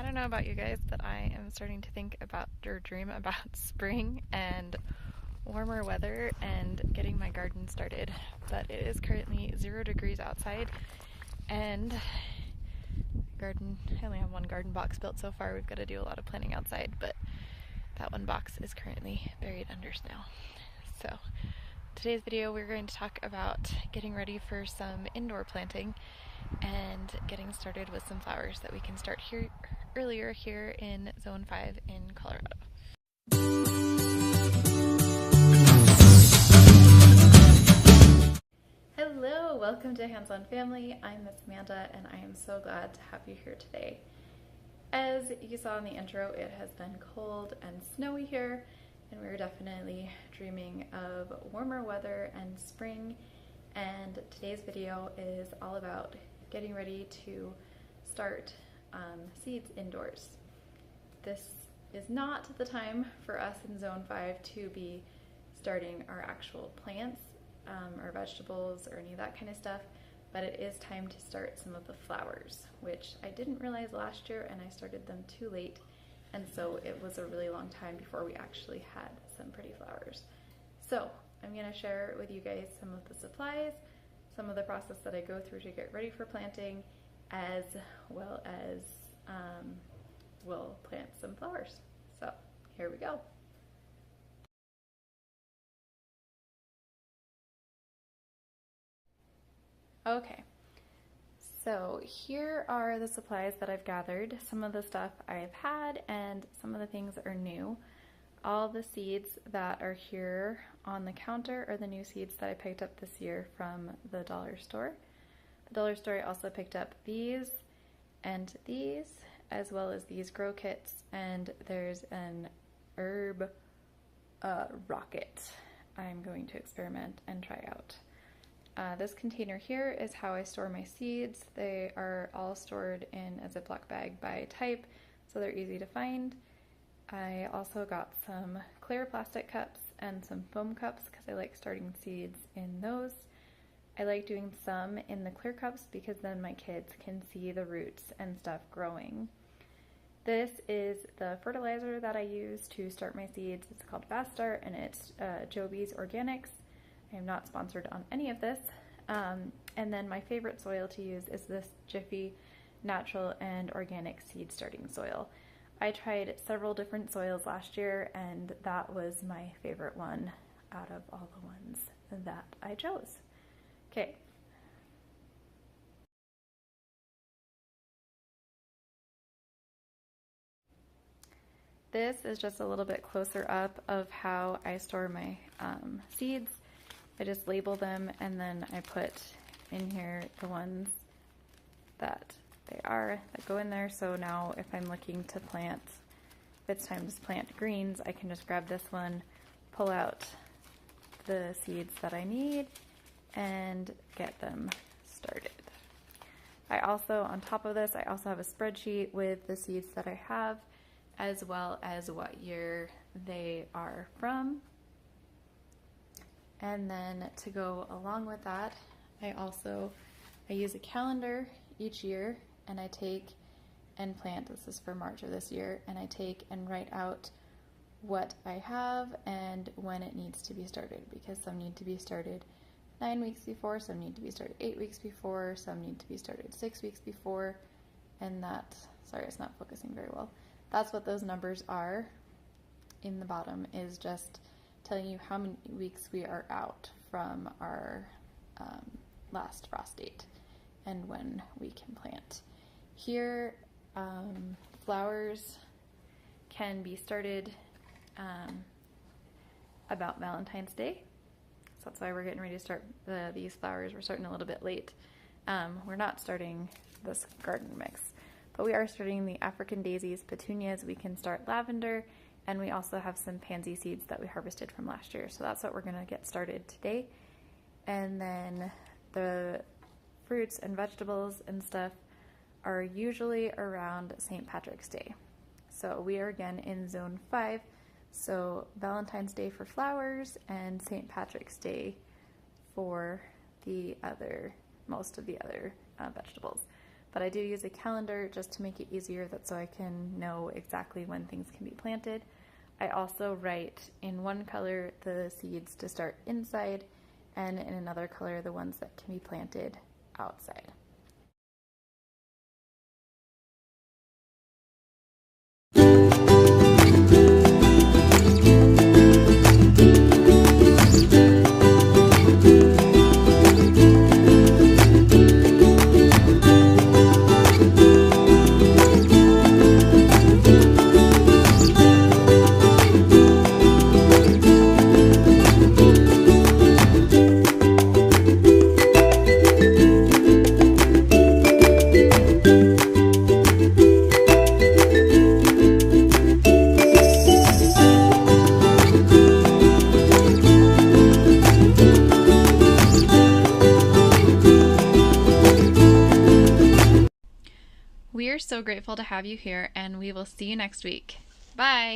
don't know about you guys, but I am starting to think about or dream about spring and warmer weather and getting my garden started. But it is currently 0 degrees outside, and I only have one garden box built so far. We've got to do a lot of planting outside, but that one box is currently buried under snow. So today's video we're going to talk about getting ready for some indoor planting and getting started with some flowers that we can start here earlier here in Zone 5 in Colorado. Hello, welcome to Hands On Family. I'm Miss Amanda and I am so glad to have you here today. As you saw in the intro, it has been cold and snowy here, and we're definitely dreaming of warmer weather and spring, and today's video is all about getting ready to start seeds indoors. This is not the time for us in Zone 5 to be starting our actual plants or vegetables or any of that kind of stuff, but it is time to start some of the flowers, which I didn't realize last year, and I started them too late, and so it was a really long time before we actually had some pretty flowers. So I'm going to share with you guys some of the supplies, some of the process that I go through to get ready for planting, as well as we'll plant some flowers. So here we go. Okay, so here are the supplies that I've gathered. Some of the stuff I've had and some of the things that are new. All the seeds that are here on the counter are the new seeds that I picked up this year from the dollar store. The dollar store also picked up these and these, as well as these grow kits, and there's an herb rocket I'm going to experiment and try out. This container here is how I store my seeds. They are all stored in a Ziploc bag by type, so they're easy to find. I also got some clear plastic cups and some foam cups because I like starting seeds in those. I like doing some in the clear cups because then my kids can see the roots and stuff growing. This is the fertilizer that I use to start my seeds. It's called Fast Start, and it's Joby's Organics. I am not sponsored on any of this. And then my favorite soil to use is this Jiffy Natural and Organic Seed Starting Soil. I tried several different soils last year, and that was my favorite one out of all the ones that I chose. Okay. This is just a little bit closer up of how I store my seeds. I just label them, and then I put in here the ones that that go in there. So now if I'm looking to plant, if it's time to plant greens, I can just grab this one, pull out the seeds that I need, and get them started. I also, on top of this, I also have a spreadsheet with the seeds that I have, as well as what year they are from. And then to go along with that, I use a calendar each year, and I take and plant, this is for March of this year, and I take and write out what I have and when it needs to be started, because some need to be started 9 weeks before, some need to be started 8 weeks before, some need to be started 6 weeks before, and sorry, it's not focusing very well. That's what those numbers are in the bottom, is just telling you how many weeks we are out from our last frost date and when we can plant. Here, flowers can be started about Valentine's Day. So that's why we're getting ready to start these flowers. We're starting a little bit late. We're not starting this garden mix, but we are starting the African daisies, petunias. We can start lavender, and we also have some pansy seeds that we harvested from last year. So that's what we're gonna get started today. And then the fruits and vegetables and stuff are usually around St. Patrick's Day. So we are again in Zone 5. So Valentine's Day for flowers and St. Patrick's Day for most of the other vegetables. but I do use a calendar just to make it easier so I can know exactly when things can be planted. I also write in one color the seeds to start inside and in another color the ones that can be planted outside. We are so grateful to have you here, and we will see you next week. Bye!